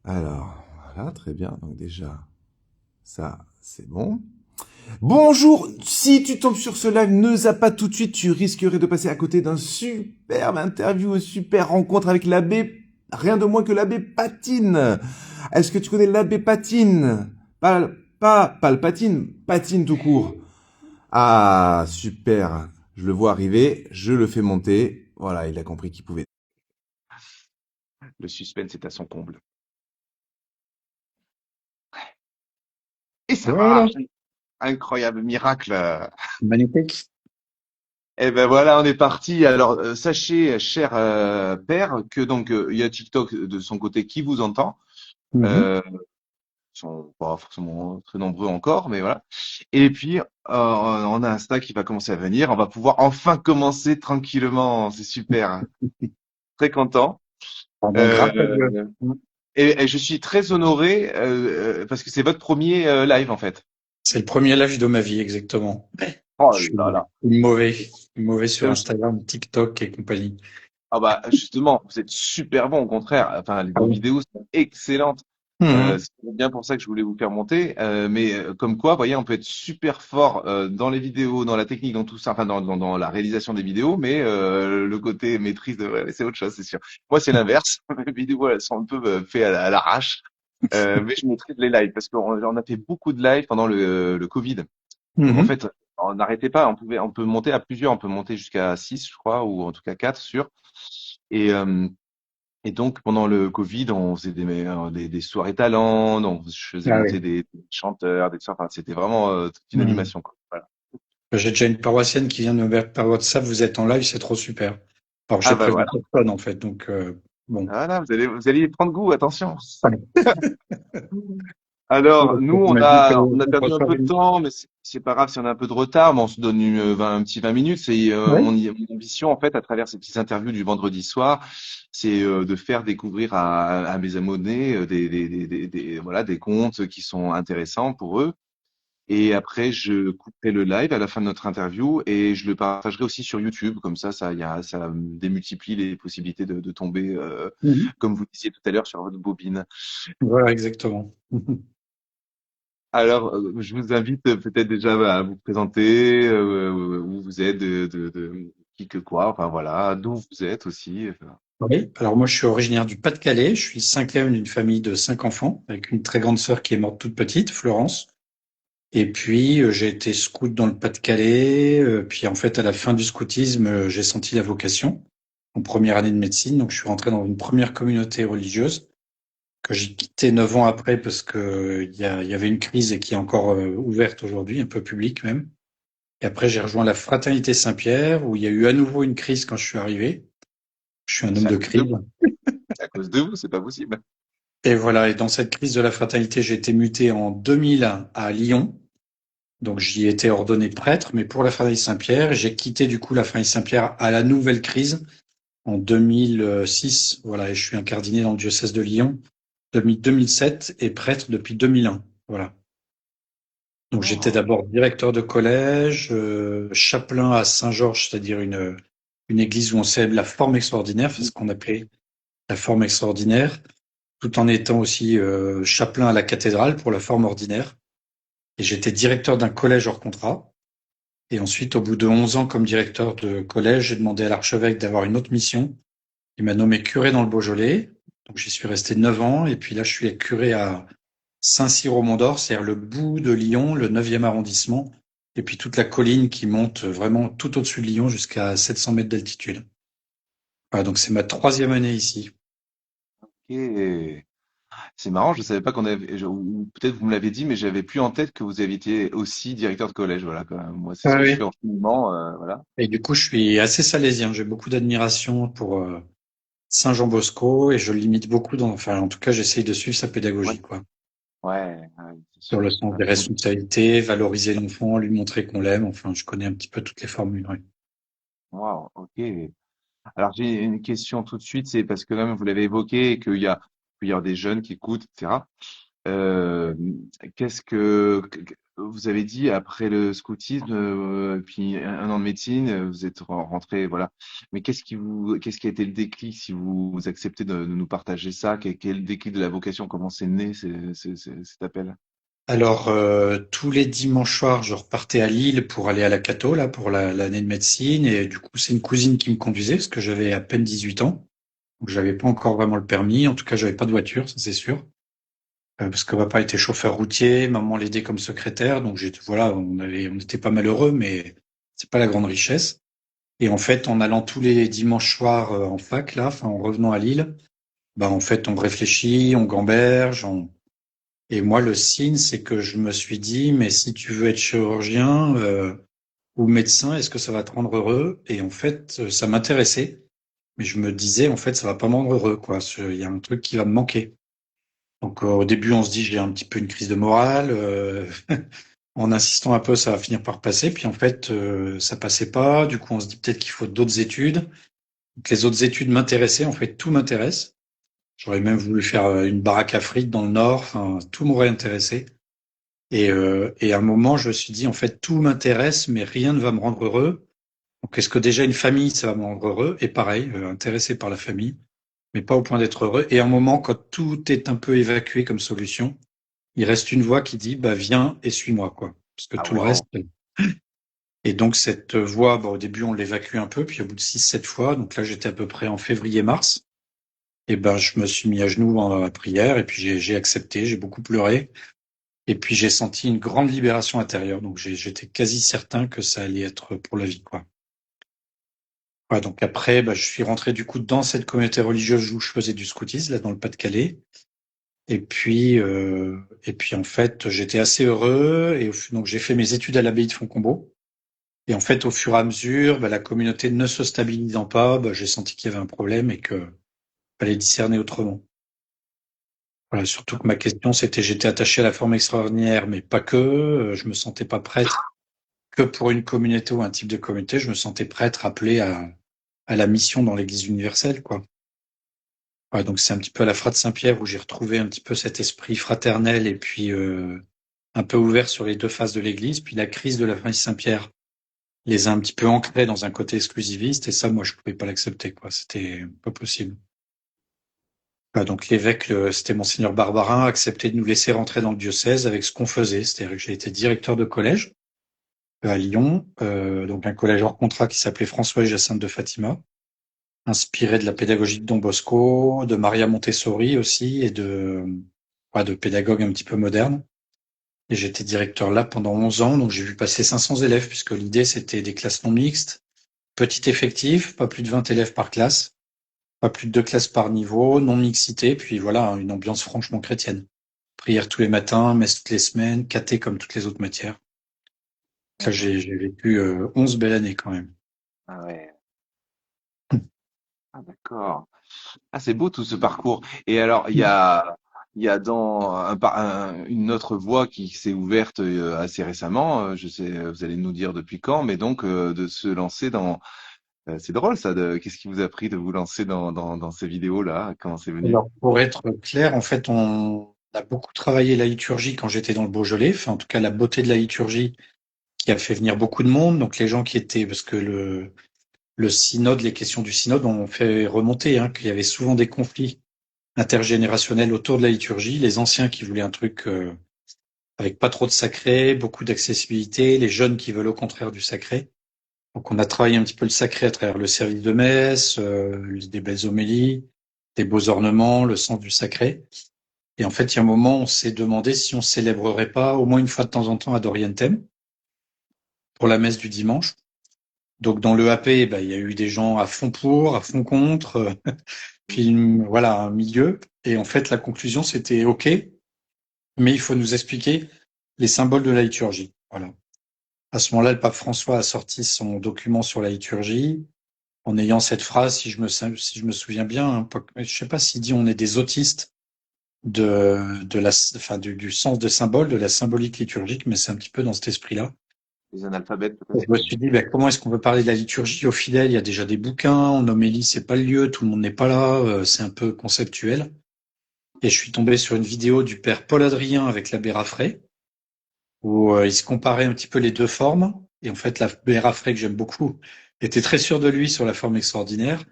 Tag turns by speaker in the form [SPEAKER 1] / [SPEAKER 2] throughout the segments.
[SPEAKER 1] Alors, voilà, très bien. Donc déjà, ça, c'est bon. Bonjour, si tu tombes sur ce live, ne zappe pas tout de suite, tu risquerais de passer à côté d'un superbe interview, une super rencontre avec l'abbé, rien de moins que l'abbé Patine. Est-ce que tu connais l'abbé Patine? Pas Palpatine, Patine tout court. Ah, super. Je le vois arriver, je le fais monter. Voilà, il a compris qu'il pouvait. Le suspense est à son comble. Et ça
[SPEAKER 2] Voilà,
[SPEAKER 1] marche. Incroyable miracle.
[SPEAKER 2] magnifique.
[SPEAKER 1] Eh ben voilà, on est parti. Alors, sachez, cher père, que donc il y a TikTok de son côté qui vous entend.
[SPEAKER 2] Mhm.
[SPEAKER 1] Ils sont pas forcément très nombreux encore, mais voilà. Et puis, on a Insta qui va commencer à venir. On va pouvoir enfin commencer tranquillement. C'est super. Très content.
[SPEAKER 2] Pardon, grâce à Dieu.
[SPEAKER 1] Euh, et je suis très honoré parce que c'est votre premier live en fait.
[SPEAKER 2] C'est le premier live de ma vie, exactement.
[SPEAKER 1] Oh
[SPEAKER 2] Je suis
[SPEAKER 1] là là.
[SPEAKER 2] mauvais sur Instagram, TikTok et compagnie.
[SPEAKER 1] Ah bah justement, vous êtes super bon, au contraire. Enfin,
[SPEAKER 2] Ah
[SPEAKER 1] vos
[SPEAKER 2] oui.
[SPEAKER 1] vidéos sont excellentes.
[SPEAKER 2] Mhm.
[SPEAKER 1] C'est bien pour ça que je voulais vous faire monter. Mais comme quoi, vous voyez, on peut être super fort dans les vidéos, dans la technique, dans tout ça, enfin dans la réalisation des vidéos, mais le côté maîtrise de, ouais, c'est autre chose, c'est sûr. Moi, c'est l'inverse. Mes vidéos, elles sont un peu faites à l'arrache. Mais je maîtrise les lives parce qu'on a fait beaucoup de lives pendant le Covid. Donc en
[SPEAKER 2] Mhm.
[SPEAKER 1] fait, on n'arrêtait pas. On peut monter à plusieurs. On peut monter jusqu'à 6, je crois, ou en tout cas 4 sur. Et, euh, et donc, pendant le Covid, on faisait des soirées talents, donc je faisais
[SPEAKER 2] Ah
[SPEAKER 1] monter
[SPEAKER 2] oui.
[SPEAKER 1] des chanteurs, enfin, c'était vraiment toute une
[SPEAKER 2] Mhm.
[SPEAKER 1] animation, quoi. Voilà.
[SPEAKER 2] J'ai déjà une paroissienne qui vient de me mettre par WhatsApp, vous êtes en live, c'est trop super. Alors
[SPEAKER 1] Ah
[SPEAKER 2] j'ai
[SPEAKER 1] bah
[SPEAKER 2] prévenu
[SPEAKER 1] voilà.
[SPEAKER 2] personne en fait, donc bon.
[SPEAKER 1] Voilà, vous allez y prendre goût, attention.
[SPEAKER 2] Ouais.
[SPEAKER 1] Alors, nous,
[SPEAKER 2] On m'a dit
[SPEAKER 1] on a
[SPEAKER 2] qu'on
[SPEAKER 1] perdu un
[SPEAKER 2] reçoit
[SPEAKER 1] peu de
[SPEAKER 2] une...
[SPEAKER 1] temps, mais c'est pas grave si on a un peu de retard, mais on se donne un petit 20 minutes. C'est
[SPEAKER 2] Oui.
[SPEAKER 1] mon ambition, en fait, à travers ces petites interviews du vendredi soir, c'est de faire découvrir à mes abonnés voilà, des comptes qui sont intéressants pour eux. Et après, je couperai le live à la fin de notre interview et je le partagerai aussi sur YouTube. Comme ça démultiplie les possibilités de tomber,
[SPEAKER 2] Mhm.
[SPEAKER 1] comme vous disiez tout à l'heure, sur votre bobine.
[SPEAKER 2] Voilà, exactement.
[SPEAKER 1] Alors, je vous invite peut-être déjà à vous présenter, où vous êtes, qui que quoi, enfin voilà, d'où vous êtes aussi. Enfin.
[SPEAKER 2] Oui, alors moi je suis originaire du Pas-de-Calais, je suis cinquième d'une famille de 5 enfants, avec une très grande sœur qui est morte toute petite, Florence. Et puis j'ai été scout dans le Pas-de-Calais, puis en fait à la fin du scoutisme, j'ai senti la vocation en première année de médecine, donc je suis rentré dans une première communauté religieuse que j'ai quittée 9 ans après parce que il y avait une crise et qui est encore ouverte aujourd'hui, un peu publique même. Et après j'ai rejoint la Fraternité Saint-Pierre où il y a eu à nouveau une crise quand je suis arrivé. Je suis un homme
[SPEAKER 1] C'est à
[SPEAKER 2] de
[SPEAKER 1] cause de
[SPEAKER 2] crise.
[SPEAKER 1] vous. C'est à cause de vous, c'est pas possible.
[SPEAKER 2] Et voilà, et dans cette crise de la fraternité, j'ai été muté en 2000 à Lyon. Donc j'y ai été ordonné prêtre, mais pour la fraternité Saint-Pierre, j'ai quitté du coup la fraternité Saint-Pierre à la nouvelle crise en 2006. Voilà, et je suis incardiné dans le diocèse de Lyon depuis 2007 et prêtre depuis 2001. Voilà. Donc j'étais
[SPEAKER 1] Oh,
[SPEAKER 2] d'abord directeur de collège, chapelain à Saint-Georges, c'est-à-dire une église où on célèbre la forme extraordinaire, c'est ce qu'on appelait la forme extraordinaire, tout en étant aussi chapelain à la cathédrale pour la forme ordinaire. Et j'étais directeur d'un collège hors contrat. Et ensuite, au bout de 11 ans comme directeur de collège, j'ai demandé à l'archevêque d'avoir une autre mission. Il m'a nommé curé dans le Beaujolais. Donc j'y suis resté 9 ans. Et puis là, je suis curé à Saint-Cyr-au-Mont-d'Or, c'est-à-dire le bout de Lyon, le 9e arrondissement. Et puis toute la colline qui monte vraiment tout au-dessus de Lyon jusqu'à 700 mètres d'altitude. Voilà, donc c'est ma troisième année ici.
[SPEAKER 1] ok. C'est marrant, je savais pas qu'on avait, ou peut-être vous me l'avez dit, mais j'avais plus en tête que vous aviez été aussi directeur de collège. Voilà, quand même. Moi, c'est ce
[SPEAKER 2] Ah
[SPEAKER 1] que je
[SPEAKER 2] oui.
[SPEAKER 1] fais en ce moment, voilà.
[SPEAKER 2] Et du coup, je suis assez salésien. J'ai beaucoup d'admiration pour Saint Jean Bosco et je l'imite beaucoup enfin, en tout cas, j'essaye de suivre sa
[SPEAKER 1] Ouais,
[SPEAKER 2] pédagogie, quoi.
[SPEAKER 1] ouais, c'est
[SPEAKER 2] Sur
[SPEAKER 1] sûr.
[SPEAKER 2] le sens des responsabilités, valoriser l'enfant, lui montrer qu'on l'aime. Enfin, je connais un petit peu toutes les formules, ouais.
[SPEAKER 1] Wow, ok. Alors j'ai une question tout de suite, c'est parce que même vous l'avez évoqué, et qu'il y a des jeunes qui écoutent, etc. Euh, qu'est-ce que vous avez dit après le scoutisme, puis un an de médecine, vous êtes rentré, voilà. Mais qu'est-ce qui a été le déclic si vous acceptez de nous partager ça? Quel est le déclic de la vocation? Comment c'est né cet appel?
[SPEAKER 2] Alors, tous les dimanches soirs, je repartais à Lille pour aller à la Cato, là, pour l'année de médecine. Et du coup, c'est une cousine qui me conduisait parce que j'avais à peine 18 ans. Donc, j'avais pas encore vraiment le permis. En tout cas, j'avais pas de voiture, ça c'est sûr. Parce que papa était chauffeur routier, maman l'aidait comme secrétaire. Donc, voilà, on n'était pas malheureux, mais c'est pas la grande richesse. Et en fait, en allant tous les dimanches soirs en fac, là, enfin, en revenant à Lille, bah, en fait, on réfléchit, on gamberge, et moi, le signe, c'est que je me suis dit, mais si tu veux être chirurgien ou médecin, est-ce que ça va te rendre heureux? Et en fait, ça m'intéressait, mais je me disais, en fait, ça va pas me rendre heureux, quoi. Il y a un truc qui va me manquer. Donc, au début, on se dit, j'ai un petit peu une crise de morale. En insistant un peu, ça va finir par passer. Puis en fait, ça passait pas. Du coup, on se dit peut-être qu'il faut d'autres études. Donc, les autres études m'intéressaient. En fait, tout m'intéresse. J'aurais même voulu faire une baraque à frites dans le Nord. Enfin, tout m'aurait intéressé. Et à un moment, je me suis dit, en fait, tout m'intéresse, mais rien ne va me rendre heureux. Donc, est-ce que déjà une famille, ça va me rendre heureux? Et pareil, intéressé par la famille, mais pas au point d'être heureux. Et à un moment, quand tout est un peu évacué comme solution, il reste une voix qui dit, bah, viens et suis-moi, quoi. Parce que
[SPEAKER 1] Ah
[SPEAKER 2] tout le
[SPEAKER 1] wow.
[SPEAKER 2] reste. Et donc, cette voix, bah, au début, on l'évacue un peu, puis au bout de 6, 7 fois, donc là, j'étais à peu près en février-mars, et ben, je me suis mis à genoux dans la prière, et puis j'ai accepté, j'ai beaucoup pleuré. Et puis j'ai senti une grande libération intérieure, donc j'étais quasi certain que ça allait être pour la vie, quoi. Ouais, donc après, bah, je suis rentré du coup dans cette communauté religieuse où je faisais du scoutisme, là dans le Pas-de-Calais. Et puis en fait, j'étais assez heureux donc j'ai fait mes études à l'abbaye de Fontcombault. Et en fait, au fur et à mesure, bah, la communauté ne se stabilisant pas, bah, j'ai senti qu'il y avait un problème et que fallait discerner autrement. Voilà, surtout que ma question c'était, j'étais attaché à la forme extraordinaire, mais pas que. Je me sentais pas prêtre que pour une communauté ou un type de communauté, je me sentais prêtre appelé à la mission dans l'Église universelle, quoi. Ouais, donc c'est un petit peu à la Frate Saint-Pierre où j'ai retrouvé un petit peu cet esprit fraternel et puis un peu ouvert sur les deux faces de l'Église. Puis la crise de la famille Saint-Pierre les a un petit peu ancrés dans un côté exclusiviste et ça, moi, je pouvais pas l'accepter, quoi. C'était pas possible. Ouais, donc l'évêque, c'était Monseigneur Barbarin, a accepté de nous laisser rentrer dans le diocèse avec ce qu'on faisait. C'est-à-dire que j'ai été directeur de collège à Lyon, donc un collège hors contrat qui s'appelait François et Jacinthe de Fatima, inspiré de la pédagogie de Don Bosco, de Maria Montessori aussi, et de pédagogues un petit peu modernes. Et j'étais directeur là pendant 11 ans, donc j'ai vu passer 500 élèves, puisque l'idée c'était des classes non mixtes, petit effectif, pas plus de 20 élèves par classe, pas plus de 2 classes par niveau, non mixité, puis voilà, une ambiance franchement chrétienne. Prière tous les matins, messe toutes les semaines, caté comme toutes les autres matières. Là, j'ai vécu 11 belles années quand même.
[SPEAKER 1] Ah ouais. Ah d'accord. Ah, c'est beau tout ce parcours. Et alors, il y a dans une autre voie qui s'est ouverte assez récemment. Je sais, vous allez nous dire depuis quand, mais donc de se lancer dans. C'est drôle ça. Qu'est-ce qui vous a pris de vous lancer dans ces vidéos-là? Comment c'est venu?
[SPEAKER 2] Alors, pour être clair, en fait, on a beaucoup travaillé la liturgie quand j'étais dans le Beaujolais. Enfin, en tout cas, la beauté de la liturgie qui a fait venir beaucoup de monde. Donc, les gens qui étaient, parce que le synode, les questions du synode ont fait remonter, hein, qu'il y avait souvent des conflits intergénérationnels autour de la liturgie. Les anciens qui voulaient un truc avec pas trop de sacré, beaucoup d'accessibilité. Les jeunes qui veulent au contraire du sacré. Donc, on a travaillé un petit peu le sacré à travers le service de messe, des belles homélies, des beaux ornements, le sens du sacré. Et en fait, il y a un moment, on s'est demandé si on célébrerait pas au moins une fois de temps en temps à Dorientem pour la messe du dimanche. Donc dans le AP, bah, il y a eu des gens à fond pour, à fond contre, puis voilà un milieu. Et en fait, la conclusion c'était OK, mais il faut nous expliquer les symboles de la liturgie. Voilà. À ce moment-là, le pape François a sorti son document sur la liturgie en ayant cette phrase, si je me souviens bien, hein, je sais pas s'il dit on est des autistes enfin, du sens de symbole, de la symbolique liturgique, mais c'est un petit peu dans cet esprit-là.
[SPEAKER 1] Les analphabètes
[SPEAKER 2] Je
[SPEAKER 1] peut-être?
[SPEAKER 2] me suis dit, ben, comment est-ce qu'on peut parler de la liturgie aux fidèles? Il y a déjà des bouquins, en homélie, c'est pas le lieu, tout le monde n'est pas là, c'est un peu conceptuel. Et je suis tombé sur une vidéo du père Paul Adrien avec l'abbé Raffray, où il se comparait un petit peu les deux formes. Et en fait, le Raffray, que j'aime beaucoup, était très sûr de lui sur la forme extraordinaire.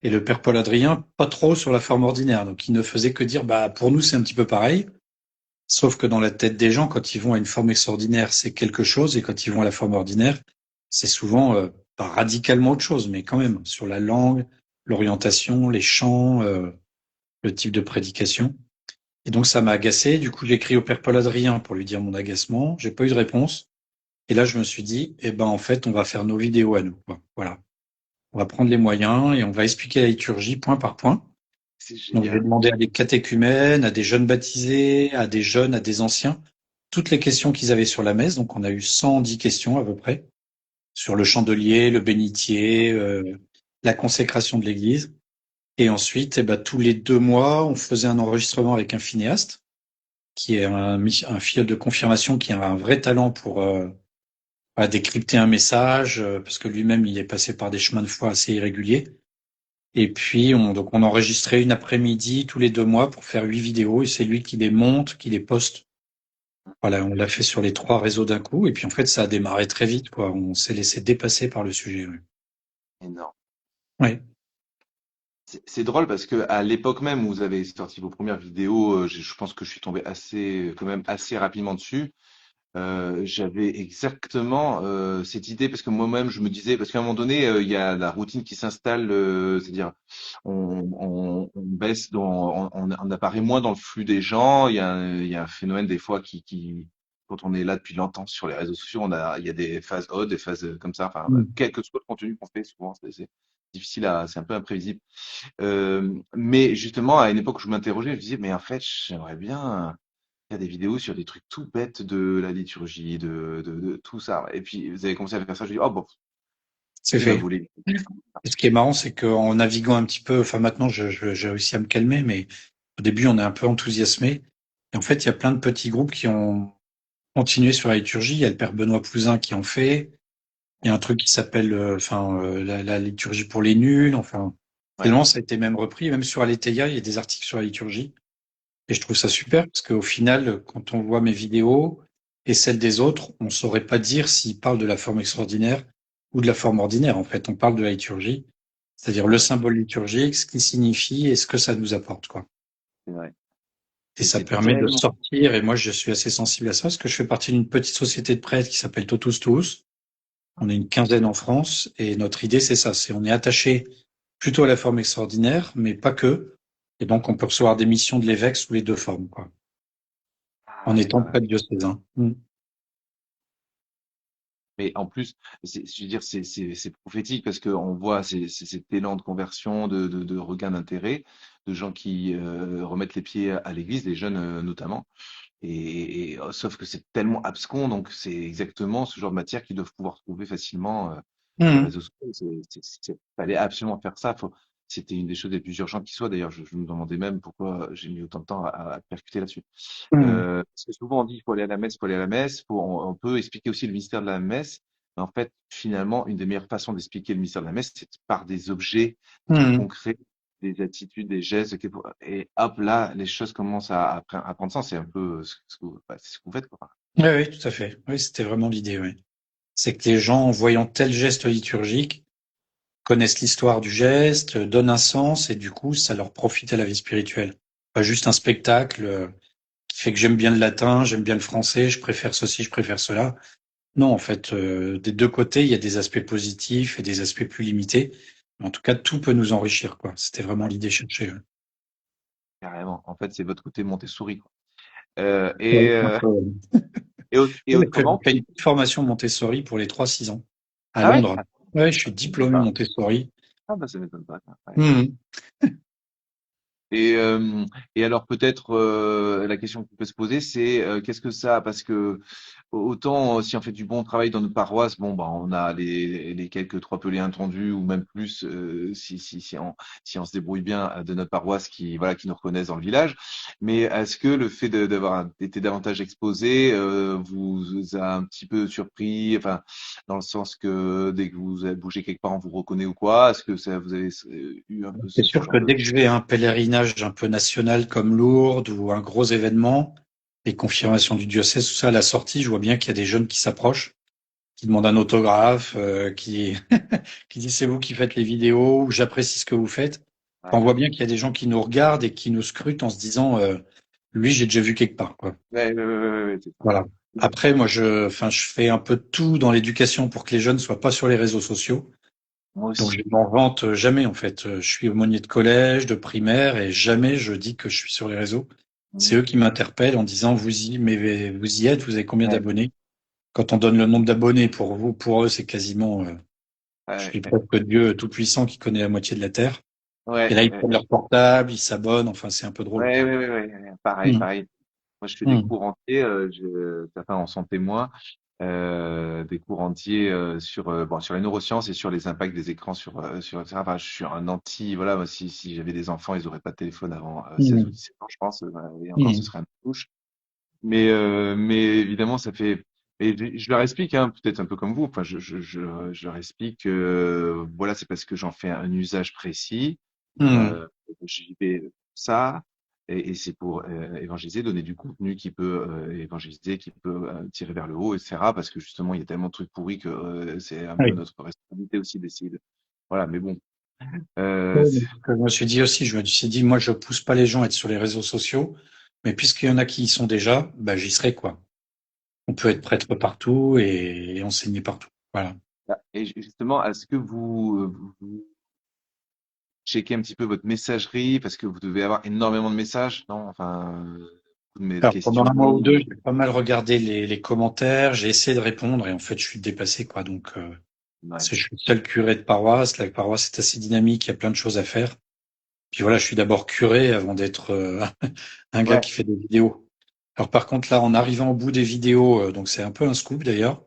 [SPEAKER 2] Et le père Paul Adrien, pas trop sur la forme ordinaire. Donc, il ne faisait que dire, bah, pour nous, c'est un petit peu pareil. Sauf que dans la tête des gens, quand ils vont à une forme extraordinaire, c'est quelque chose. Et quand ils vont à la forme ordinaire, c'est souvent pas radicalement autre chose, mais quand même sur la langue, l'orientation, les chants, le type de prédication. Et donc, ça m'a agacé. Du coup, j'ai écrit au père Paul Adrien pour lui dire mon agacement. J'ai pas eu de réponse. Et là, je me suis dit, eh ben, en fait, on va faire nos vidéos à nous, quoi. Voilà. On va prendre les moyens et on va expliquer la liturgie point par point.
[SPEAKER 1] C'est
[SPEAKER 2] Donc, j'ai
[SPEAKER 1] génial.
[SPEAKER 2] demandé à des catéchumènes, à des jeunes baptisés, à des jeunes, à des anciens, toutes les questions qu'ils avaient sur la messe. Donc, on a eu 110 questions à peu près sur le chandelier, le bénitier, la consécration de l'église. Et ensuite, eh ben, tous les 2 mois, on faisait un enregistrement avec un cinéaste qui est un filleul de confirmation qui a un vrai talent pour décrypter un message, parce que lui-même, il est passé par des chemins de foi assez irréguliers. Et puis, on enregistrait une après-midi tous les 2 mois pour faire 8 vidéos, et c'est lui qui les monte, qui les poste. Voilà, on l'a fait sur les 3 réseaux d'un coup, et puis en fait, ça a démarré très vite, quoi. On s'est laissé dépasser par le sujet. Ouais.
[SPEAKER 1] Énorme.
[SPEAKER 2] Ouais.
[SPEAKER 1] C'est drôle parce que à l'époque même où vous avez sorti vos premières vidéos, je pense que je suis tombé quand même assez rapidement dessus. J'avais exactement cette idée parce que moi-même je me disais parce qu'à un moment donné il y a la routine qui s'installe, c'est-à-dire on baisse on apparaît moins dans le flux des gens. Il y a un phénomène des fois qui quand on est là depuis longtemps sur les réseaux sociaux, il y a des phases hautes, des phases comme ça. Enfin,
[SPEAKER 2] Mm.
[SPEAKER 1] quel que soit le contenu qu'on fait, souvent c'est difficile c'est un peu imprévisible. Mais justement à une époque où je m'interrogeais, je me disais mais en fait j'aimerais bien il y a des vidéos sur des trucs tout bêtes de la liturgie, de tout ça. Et puis, vous avez commencé à faire ça, je dis, oh bon,
[SPEAKER 2] C'est
[SPEAKER 1] il va
[SPEAKER 2] fait.
[SPEAKER 1] voler.
[SPEAKER 2] Et ce qui est marrant, c'est qu'en naviguant un petit peu, enfin maintenant, j'ai réussi à me calmer, mais au début, on est un peu enthousiasmé. Et en fait, il y a plein de petits groupes qui ont continué sur la liturgie. Il y a le père Benoît Pouzin qui en fait. Il y a un truc qui s'appelle, la liturgie pour les nuls. Enfin,
[SPEAKER 1] Ouais,
[SPEAKER 2] tellement ça a été même repris. Même sur Aletheia, il y a des articles sur la liturgie. Et je trouve ça super parce qu'au final, quand on voit mes vidéos et celles des autres, on saurait pas dire s'ils parlent de la forme extraordinaire ou de la forme ordinaire. En fait, on parle de la liturgie, c'est-à-dire
[SPEAKER 1] c'est
[SPEAKER 2] le
[SPEAKER 1] vrai,
[SPEAKER 2] symbole liturgique, ce qu'il signifie et ce que ça nous apporte, quoi.
[SPEAKER 1] c'est vrai.
[SPEAKER 2] Et ça
[SPEAKER 1] C'est
[SPEAKER 2] permet de
[SPEAKER 1] tellement.
[SPEAKER 2] sortir. Et moi, je suis assez sensible à ça parce que je fais partie d'une petite société de prêtres qui s'appelle Totus Tuus. On est une quinzaine en France et notre idée, c'est ça. On est attaché plutôt à la forme extraordinaire, mais pas que. Et donc, on peut recevoir des missions de l'évêque sous les deux formes, quoi. En
[SPEAKER 1] Ah,
[SPEAKER 2] étant prêtre diocésain. Mm.
[SPEAKER 1] mais en plus, je veux dire, c'est prophétique parce qu'on voit cet élan de conversion, de regain d'intérêt, de gens qui remettent les pieds à l'église, les jeunes notamment. Sauf que c'est tellement abscon, donc c'est exactement ce genre de matière qu'ils doivent pouvoir trouver facilement sur les
[SPEAKER 2] Mm.
[SPEAKER 1] réseaux sociaux. Fallait absolument faire ça. C'était une des choses les plus urgentes qui soit. D'ailleurs, je me demandais même pourquoi j'ai mis autant de temps à percuter là-dessus.
[SPEAKER 2] Mm.
[SPEAKER 1] Parce que souvent on dit il faut aller à la messe, il faut aller à la messe. On peut expliquer aussi le mystère de la messe. Mais en fait, finalement, une des meilleures façons d'expliquer le mystère de la messe, c'est par des objets, des trucs
[SPEAKER 2] Mm.
[SPEAKER 1] concrets, des attitudes, des gestes. Et hop, là, les choses commencent à prendre sens. C'est un peu c'est ce que vous faites, quoi.
[SPEAKER 2] Oui, oui, tout à fait. Oui, c'était vraiment l'idée, oui. C'est que les gens, en voyant tel geste liturgique, connaissent l'histoire du geste, donnent un sens, et du coup, ça leur profite à la vie spirituelle. Pas juste un spectacle qui fait que j'aime bien le latin, j'aime bien le français, je préfère ceci, je préfère cela. Non, en fait, des deux côtés, il y a des aspects positifs et des aspects plus limités. Mais en tout cas, tout peut nous enrichir, quoi. C'était vraiment l'idée cherchée. Ouais.
[SPEAKER 1] Carrément. En fait, c'est votre côté Montessori, quoi.
[SPEAKER 2] Ouais, un peu, ouais.
[SPEAKER 1] Et
[SPEAKER 2] Oui, j'ai
[SPEAKER 1] autrement?
[SPEAKER 2] fait une petite formation Montessori pour les 3-6 ans à
[SPEAKER 1] Ah ouais?
[SPEAKER 2] Londres.
[SPEAKER 1] Ah,
[SPEAKER 2] Ouais, je suis
[SPEAKER 1] ça m'étonne
[SPEAKER 2] diplômé
[SPEAKER 1] pas.
[SPEAKER 2] Montessori.
[SPEAKER 1] Ah bah ça m'étonne pas. Ça. Ouais.
[SPEAKER 2] Mhm.
[SPEAKER 1] Et, euh, et alors peut-être la question qu'on peut se poser, c'est qu'est-ce que ça? Parce que autant si on fait du bon travail dans notre paroisse, bon bah on a les quelques trois pelés intendus ou même plus si on se débrouille bien de notre paroisse qui voilà qui nous reconnaissent dans le village. Mais est-ce que le fait d'avoir été davantage exposé vous a un petit peu surpris, enfin dans le sens que dès que vous avez bougé quelque part on vous reconnaît ou quoi? Est-ce que ça vous avez eu un peu
[SPEAKER 2] C'est
[SPEAKER 1] ce
[SPEAKER 2] sûr
[SPEAKER 1] genre
[SPEAKER 2] que
[SPEAKER 1] de
[SPEAKER 2] dès que je vais à un pèlerinage un peu national comme Lourdes ou un gros événement, les confirmations du diocèse, tout ça, à la sortie, je vois bien qu'il y a des jeunes qui s'approchent, qui demandent un autographe, qui qui disent c'est vous qui faites les vidéos, ou j'apprécie ce que vous faites. Enfin, on
[SPEAKER 1] Ouais.
[SPEAKER 2] voit bien qu'il y a des gens qui nous regardent et qui nous scrutent en se disant lui j'ai déjà vu quelque part, quoi.
[SPEAKER 1] Ouais, c'est ça.
[SPEAKER 2] Voilà. Après, moi, enfin, je fais un peu de tout dans l'éducation pour que les jeunes soient pas sur les réseaux sociaux.
[SPEAKER 1] Moi
[SPEAKER 2] Donc, je
[SPEAKER 1] aussi.
[SPEAKER 2] m'en vante jamais, en fait. Je suis aumônier de collège, de primaire, et jamais je dis que je suis sur les réseaux. C'est
[SPEAKER 1] Mm.
[SPEAKER 2] eux qui m'interpellent en disant, mais vous y êtes, vous avez combien
[SPEAKER 1] Ouais,
[SPEAKER 2] d'abonnés? Quand on donne le nombre d'abonnés pour eux, c'est quasiment, je
[SPEAKER 1] ouais,
[SPEAKER 2] suis presque Dieu tout-puissant qui connaît la moitié de la terre. Et
[SPEAKER 1] ouais,
[SPEAKER 2] là, ils
[SPEAKER 1] ouais,
[SPEAKER 2] prennent leur portable, ils s'abonnent, enfin, c'est un peu drôle,
[SPEAKER 1] ouais,
[SPEAKER 2] quoi.
[SPEAKER 1] ouais, ouais, ouais. Pareil,
[SPEAKER 2] Mmh.
[SPEAKER 1] pareil. Moi, je fais des
[SPEAKER 2] Mmh.
[SPEAKER 1] cours entiers, certains en sont témoins, des cours entiers sur bon sur les neurosciences et sur les impacts des écrans sur ça. Enfin, je suis un anti. Voilà, moi, si j'avais des enfants, ils auraient pas de téléphone avant 16 ou
[SPEAKER 2] Mmh.
[SPEAKER 1] 17 ans, je pense. Voilà, et encore, ce
[SPEAKER 2] Mmh.
[SPEAKER 1] serait un touche. Mais évidemment, ça fait. Et je leur explique, hein, peut-être un peu comme vous. Enfin, je leur explique que voilà, c'est parce que j'en fais un usage précis.
[SPEAKER 2] Mmh.
[SPEAKER 1] Euh, J'y vais ça, et c'est pour évangéliser, donner du contenu qui peut évangéliser, qui peut tirer vers le haut, etc. Parce que justement, il y a tellement de trucs pourris que c'est un peu
[SPEAKER 2] Oui.
[SPEAKER 1] notre responsabilité aussi d'essayer de. Voilà, mais bon.
[SPEAKER 2] Ouais,
[SPEAKER 1] C'est-
[SPEAKER 2] je me suis dit aussi, je me suis dit, moi, je pousse pas les gens à être sur les réseaux sociaux, mais puisqu'il y en a qui y sont déjà, bah, j'y serai, quoi. On peut être prêtre partout et enseigner partout. Voilà.
[SPEAKER 1] Et justement, est-ce que vous checkez un petit peu votre messagerie parce que vous devez avoir énormément de messages, non? Enfin, beaucoup de
[SPEAKER 2] Alors, pendant
[SPEAKER 1] questions.
[SPEAKER 2] un mois ou deux, j'ai pas mal regardé les commentaires, j'ai essayé de répondre et en fait, je suis dépassé, quoi. Donc,
[SPEAKER 1] Ouais,
[SPEAKER 2] je suis le seul curé de paroisse. La paroisse est assez dynamique, il y a plein de choses à faire. Puis voilà, je suis d'abord curé avant d'être un gars
[SPEAKER 1] ouais.
[SPEAKER 2] qui fait des vidéos. Alors par contre, là, en arrivant au bout des vidéos, donc c'est un peu un scoop d'ailleurs,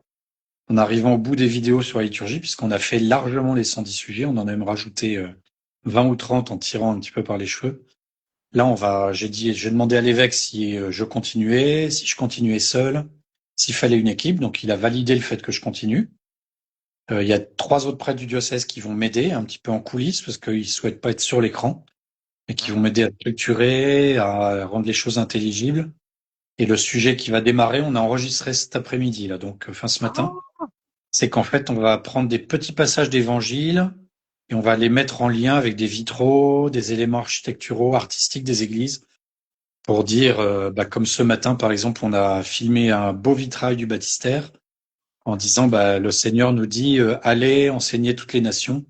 [SPEAKER 2] en arrivant au bout des vidéos sur la liturgie, puisqu'on a fait largement les 110 sujets, on en a même rajouté 20 ou 30 en tirant un petit peu par les cheveux. Là, j'ai demandé à l'évêque si je continuais, si je continuais seul, s'il fallait une équipe. Donc, il a validé le fait que je continue. Il y a 3 autres prêtres du diocèse qui vont m'aider un petit peu en coulisses parce qu'ils souhaitent pas être sur l'écran et qui vont
[SPEAKER 1] Ah,
[SPEAKER 2] m'aider à structurer, à rendre les choses intelligibles. Et le sujet qui va démarrer, on a enregistré cet après-midi, là, donc fin ce matin.
[SPEAKER 1] ah,
[SPEAKER 2] C'est qu'en fait, on va prendre des petits passages d'évangile et on va les mettre en lien avec des vitraux, des éléments architecturaux, artistiques des églises, pour dire, bah, comme ce matin, par exemple, on a filmé un beau vitrail du baptistère en disant, bah, le Seigneur nous dit, allez enseigner toutes les nations.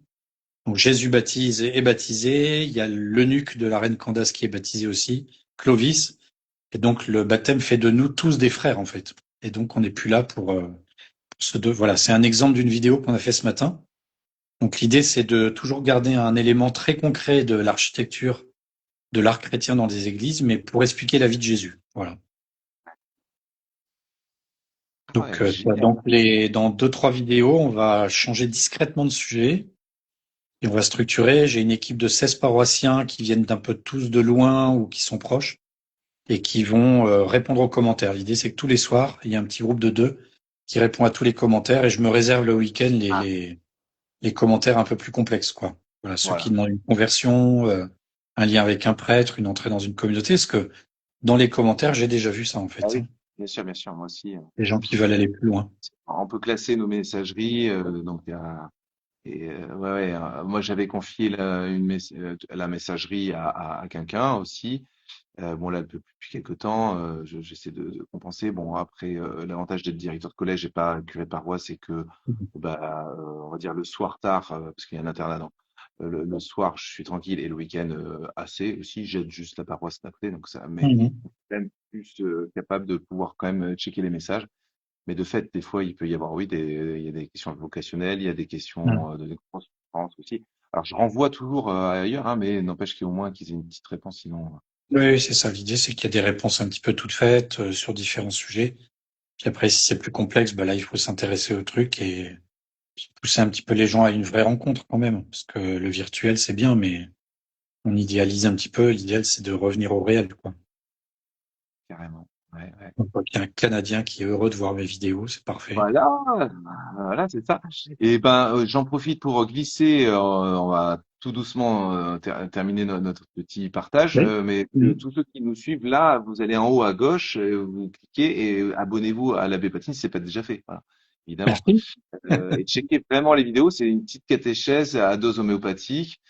[SPEAKER 2] Donc Jésus baptise est baptisé, il y a l'eunuque de la reine Candace qui est baptisé aussi, Clovis, et donc le baptême fait de nous tous des frères en fait. Et donc on n'est plus là pour ce deux. Voilà, c'est un exemple d'une vidéo qu'on a fait ce matin. Donc l'idée c'est de toujours garder un élément très concret de l'architecture de l'art chrétien dans des églises, mais pour expliquer la vie de Jésus. Voilà. Donc
[SPEAKER 1] ouais, génial.
[SPEAKER 2] dans deux trois vidéos, on va changer discrètement de sujet. Et on va structurer. J'ai une équipe de 16 paroissiens qui viennent d'un peu tous de loin ou qui sont proches et qui vont répondre aux commentaires. L'idée, c'est que tous les soirs, il y a un petit groupe de 2 qui répond à tous les commentaires et je me réserve le week-end
[SPEAKER 1] Ah,
[SPEAKER 2] les commentaires un peu plus complexes, quoi. Voilà, ceux qui
[SPEAKER 1] voilà.
[SPEAKER 2] demandent une conversion, un lien avec un prêtre, une entrée dans une communauté, parce que dans les commentaires, j'ai déjà vu ça, en
[SPEAKER 1] Ah
[SPEAKER 2] fait,
[SPEAKER 1] oui,
[SPEAKER 2] hein.
[SPEAKER 1] bien sûr, moi aussi.
[SPEAKER 2] Les gens qui veulent aller plus loin.
[SPEAKER 1] On peut classer nos messageries, donc il y a, et ouais, ouais, moi j'avais confié la messagerie à quelqu'un aussi. Bon là, depuis quelques temps, j'essaie de compenser. Bon après, l'avantage d'être directeur de collège et pas curé de paroisse, c'est que bah, on va dire le soir tard, parce qu'il y a un internat, donc le soir je suis tranquille et le week-end assez aussi. J'aide juste la paroisse d'après, donc ça, mais
[SPEAKER 2] Mhm.
[SPEAKER 1] quand même plus capable de pouvoir quand même checker les messages. Mais de fait, des fois, il peut y avoir, oui, il y a des questions vocationnelles, il y a des
[SPEAKER 2] Mhm.
[SPEAKER 1] questions de conférence aussi. Alors, je renvoie toujours ailleurs, hein, mais n'empêche qu'au moins qu'ils aient une petite réponse, sinon.
[SPEAKER 2] Oui, c'est ça. L'idée, c'est qu'il y a des réponses un petit peu toutes faites sur différents sujets. Puis après, si c'est plus complexe, bah là, il faut s'intéresser au truc et pousser un petit peu les gens à une vraie rencontre quand même. Parce que le virtuel, c'est bien, mais on idéalise un petit peu. L'idéal, c'est de revenir au réel, quoi.
[SPEAKER 1] Carrément. Ouais, ouais.
[SPEAKER 2] On voit qu'il y a un Canadien qui est heureux de voir mes vidéos, c'est parfait.
[SPEAKER 1] Voilà, voilà, c'est ça. Et ben, j'en profite pour glisser. On va tout doucement terminer notre petit partage,
[SPEAKER 2] Oui.
[SPEAKER 1] mais
[SPEAKER 2] Mm.
[SPEAKER 1] tous ceux qui nous suivent là, vous allez en haut à gauche, vous cliquez et abonnez-vous à l'abbé Patine si c'est pas déjà fait. Voilà, évidemment.
[SPEAKER 2] Merci.
[SPEAKER 1] Et checkez vraiment les vidéos. C'est une petite catéchèse à dose homéopathique.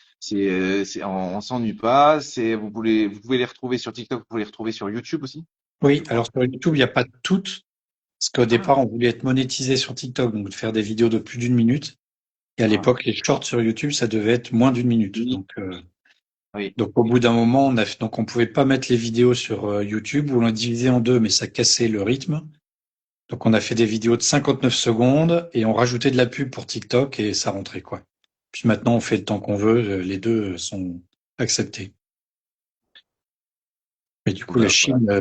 [SPEAKER 1] On s'ennuie pas. Vous pouvez les retrouver sur TikTok, vous pouvez les retrouver sur YouTube aussi, je
[SPEAKER 2] Oui,
[SPEAKER 1] crois.
[SPEAKER 2] alors sur YouTube, il n'y a pas toutes, parce qu'au
[SPEAKER 1] Ah,
[SPEAKER 2] départ, on voulait être monétisé sur TikTok, donc de faire des vidéos de plus d'une minute. Et à
[SPEAKER 1] ah,
[SPEAKER 2] l'époque, les shorts sur YouTube, ça devait être moins d'une minute.
[SPEAKER 1] oui, oui.
[SPEAKER 2] Donc au bout d'un moment, donc on pouvait pas mettre les vidéos sur YouTube, ou on l'a divisé en deux, mais ça cassait le rythme. Donc on a fait des vidéos de 59 secondes et on rajoutait de la pub pour TikTok et ça rentrait quoi. Puis maintenant, on fait le temps qu'on veut, les deux sont acceptés. Mais du coup,
[SPEAKER 1] Bah,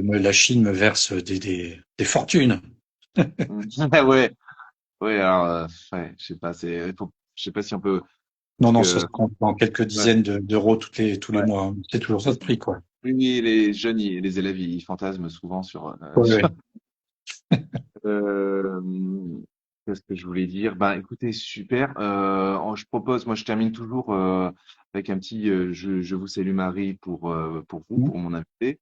[SPEAKER 1] voilà.
[SPEAKER 2] La Chine me verse des fortunes.
[SPEAKER 1] Ouais, ouais. Alors, ouais, je sais pas. Je sais pas si on peut,
[SPEAKER 2] Non,
[SPEAKER 1] parce
[SPEAKER 2] non, ça
[SPEAKER 1] que
[SPEAKER 2] se compte en quelques
[SPEAKER 1] ouais,
[SPEAKER 2] dizaines d'euros tous les
[SPEAKER 1] ouais.
[SPEAKER 2] mois, hein. C'est toujours ça de prix, quoi.
[SPEAKER 1] Oui, oui, les jeunes, les élèves, ils fantasment souvent sur.
[SPEAKER 2] Ouais, ouais.
[SPEAKER 1] Euh, Qu'est-ce que je voulais dire? Ben, écoutez, super. Je propose, moi, je termine toujours avec un petit je vous salue Marie pour vous,
[SPEAKER 2] Mmh.
[SPEAKER 1] pour mon invité.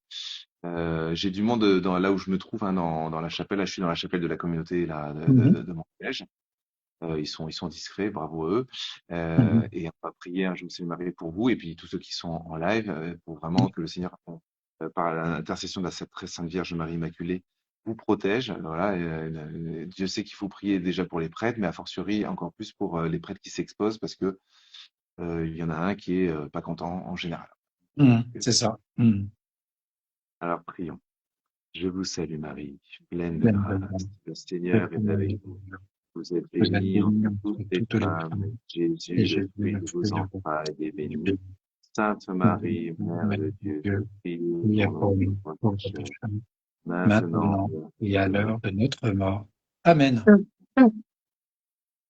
[SPEAKER 1] J'ai du monde là où je me trouve, hein, dans la chapelle. Là, je suis dans la chapelle de la communauté là,
[SPEAKER 2] Mmh.
[SPEAKER 1] de mon collège. Ils sont discrets, bravo à eux.
[SPEAKER 2] Mmh.
[SPEAKER 1] Et on va prier un Je vous salue Marie pour vous et puis tous ceux qui sont en live pour vraiment que le Seigneur, par l'intercession de la très sainte Vierge Marie Immaculée, vous protège. Voilà, Dieu sait qu'il faut prier déjà pour les prêtres, mais a fortiori encore plus pour les prêtres qui s'exposent parce que il y en a un qui est pas content en général.
[SPEAKER 2] Mmh. C'est ça. Mmh.
[SPEAKER 1] Alors prions. Je vous salue Marie, pleine de
[SPEAKER 2] Pleine de grâce,
[SPEAKER 1] grâce, le
[SPEAKER 2] le
[SPEAKER 1] Seigneur est
[SPEAKER 2] Seigneur
[SPEAKER 1] avec
[SPEAKER 2] est
[SPEAKER 1] vous.
[SPEAKER 2] avec vous.
[SPEAKER 1] Vous êtes
[SPEAKER 2] Vous êtes
[SPEAKER 1] bénie
[SPEAKER 2] bénie
[SPEAKER 1] entre
[SPEAKER 2] entre
[SPEAKER 1] toutes les
[SPEAKER 2] toutes les
[SPEAKER 1] femmes.
[SPEAKER 2] femmes, et
[SPEAKER 1] Jésus, le
[SPEAKER 2] Jésus,
[SPEAKER 1] fruit
[SPEAKER 2] le
[SPEAKER 1] de vos
[SPEAKER 2] fruit de votre
[SPEAKER 1] entrailles, est
[SPEAKER 2] est
[SPEAKER 1] béni.
[SPEAKER 2] béni.
[SPEAKER 1] Sainte
[SPEAKER 2] Sainte
[SPEAKER 1] Marie, Mère
[SPEAKER 2] Marie
[SPEAKER 1] de
[SPEAKER 2] de
[SPEAKER 1] Dieu,
[SPEAKER 2] Dieu,
[SPEAKER 1] priez
[SPEAKER 2] priez
[SPEAKER 1] pour
[SPEAKER 2] pour
[SPEAKER 1] nous
[SPEAKER 2] nous,
[SPEAKER 1] pauvres
[SPEAKER 2] pauvres
[SPEAKER 1] pécheurs,
[SPEAKER 2] pécheurs,
[SPEAKER 1] maintenant
[SPEAKER 2] maintenant
[SPEAKER 1] et à l'heure
[SPEAKER 2] et à
[SPEAKER 1] de notre
[SPEAKER 2] l'heure de notre mort. Amen.
[SPEAKER 1] mort.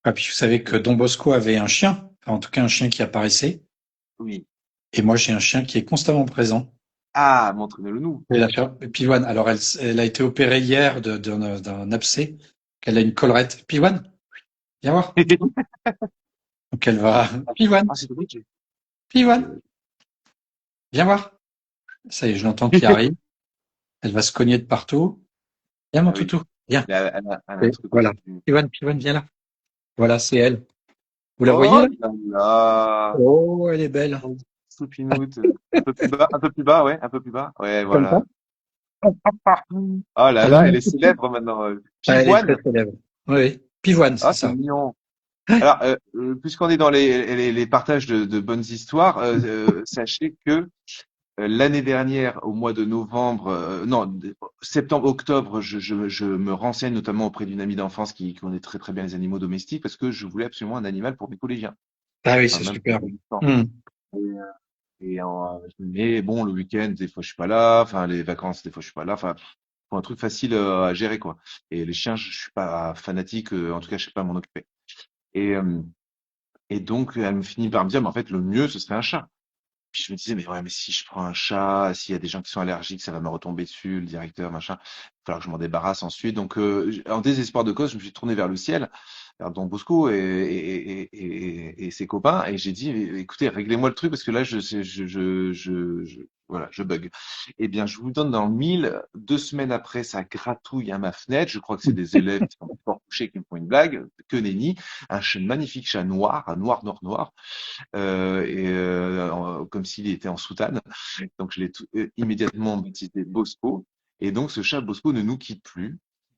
[SPEAKER 2] Ah, puis vous savez que Don Bosco avait un chien, enfin, en tout cas un chien qui apparaissait,
[SPEAKER 1] Oui.
[SPEAKER 2] et moi j'ai un chien qui est constamment présent.
[SPEAKER 1] Ah, montrez-le nous.
[SPEAKER 2] Et Pivoine, alors elle a été opérée hier d'un abcès, qu'elle a une collerette. Pivoine, viens voir. Donc elle va, Pivoine,
[SPEAKER 1] Ah, c'est vrai que
[SPEAKER 2] Pivoine, viens voir. Ça y est, je l'entends qui arrive. Elle va se cogner de partout. Viens mon
[SPEAKER 1] ah oui,
[SPEAKER 2] toutou, viens.
[SPEAKER 1] elle a un
[SPEAKER 2] Et
[SPEAKER 1] truc
[SPEAKER 2] voilà.
[SPEAKER 1] aussi.
[SPEAKER 2] Pivoine, viens là. Voilà, c'est elle. Vous la voyez
[SPEAKER 1] Oh
[SPEAKER 2] là?
[SPEAKER 1] là là,
[SPEAKER 2] Oh, elle est belle.
[SPEAKER 1] Soupinoute. Un peu plus bas, ouais, un peu plus bas. Ouais,
[SPEAKER 2] Comme ça?
[SPEAKER 1] voilà. Oh là
[SPEAKER 2] Elle a
[SPEAKER 1] là, elle
[SPEAKER 2] un
[SPEAKER 1] est
[SPEAKER 2] petit peu.
[SPEAKER 1] célèbre maintenant.
[SPEAKER 2] Ah, elle est très
[SPEAKER 1] Pivoine.
[SPEAKER 2] célèbre. Oui, oui. Pivoine, c'est
[SPEAKER 1] Ah, c'est
[SPEAKER 2] ça.
[SPEAKER 1] mignon. Alors, puisqu'on est dans les partages de bonnes histoires, sachez que l'année dernière, au mois de novembre, non, septembre, octobre, je me renseigne notamment auprès d'une amie d'enfance qui connaît très très bien les animaux domestiques parce que je voulais absolument un animal pour mes collégiens,
[SPEAKER 2] Ah oui,
[SPEAKER 1] enfin
[SPEAKER 2] c'est
[SPEAKER 1] même pour
[SPEAKER 2] super.
[SPEAKER 1] mes enfants.
[SPEAKER 2] Hmm.
[SPEAKER 1] Mais bon, le week-end, des fois je suis pas là, enfin les vacances, des fois je suis pas là, enfin faut un truc facile à gérer quoi. Et les chiens, je suis pas fanatique, en tout cas je sais pas m'en occuper. Et, euh, et donc elle me finit par me dire, mais en fait le mieux ce serait un chat. Puis je me disais, mais ouais, mais si je prends un chat, s'il y a des gens qui sont allergiques, ça va me retomber dessus, le directeur, machin. Il va falloir que je m'en débarrasse ensuite. Donc, en désespoir de cause, je me suis tourné vers le ciel, vers Don Bosco et ses copains, et j'ai dit, écoutez, réglez-moi le truc parce que là, voilà, je bug. Eh bien, je vous donne dans le mille, 2 semaines après, ça gratouille à ma fenêtre. Je crois que c'est des élèves qui sont fort couchés qui me font une blague, que nenni. Magnifique chat noir, noir comme s'il était en soutane. Donc je l'ai immédiatement baptisé Bosco. Et donc ce chat Bosco ne nous quitte plus.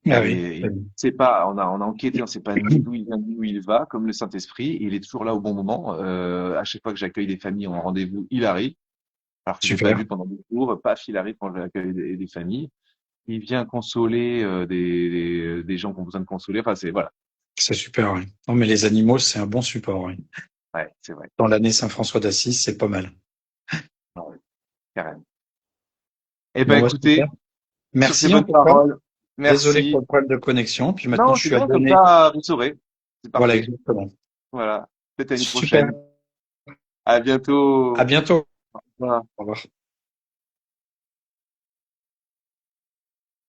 [SPEAKER 2] Ah oui.
[SPEAKER 1] Il sait pas, on a enquêté, on sait pas ni d'où il vient ni où il va, comme le Saint-Esprit. Il est toujours là au bon moment. À chaque fois que j'accueille des familles en rendez-vous, il arrive. Alors que j'ai pas
[SPEAKER 2] Super.
[SPEAKER 1] vu pendant 2 jours, paf, il arrive quand j'accueille des familles. Il vient consoler des gens qui ont besoin de consoler. Enfin, c'est voilà.
[SPEAKER 2] C'est super, oui. Non, mais les animaux, c'est un bon support, oui.
[SPEAKER 1] Ouais, c'est vrai.
[SPEAKER 2] Dans l'année Saint-François d'Assise, c'est pas mal.
[SPEAKER 1] Ouais, carrément. Eh ben,
[SPEAKER 2] Bon, bah, super.
[SPEAKER 1] écoutez, sur ces
[SPEAKER 2] Merci en
[SPEAKER 1] bonnes
[SPEAKER 2] tout cas.
[SPEAKER 1] paroles,
[SPEAKER 2] Désolé pour
[SPEAKER 1] merci.
[SPEAKER 2] le problème de connexion. Puis maintenant,
[SPEAKER 1] Non,
[SPEAKER 2] je
[SPEAKER 1] c'est
[SPEAKER 2] suis
[SPEAKER 1] bien, comme
[SPEAKER 2] abonné.
[SPEAKER 1] ça, vous saurez. C'est
[SPEAKER 2] Voilà,
[SPEAKER 1] parfait.
[SPEAKER 2] exactement.
[SPEAKER 1] Voilà. Peut-être à une
[SPEAKER 2] Super.
[SPEAKER 1] prochaine. À
[SPEAKER 2] À
[SPEAKER 1] bientôt.
[SPEAKER 2] bientôt.
[SPEAKER 1] Au revoir.
[SPEAKER 2] Au revoir.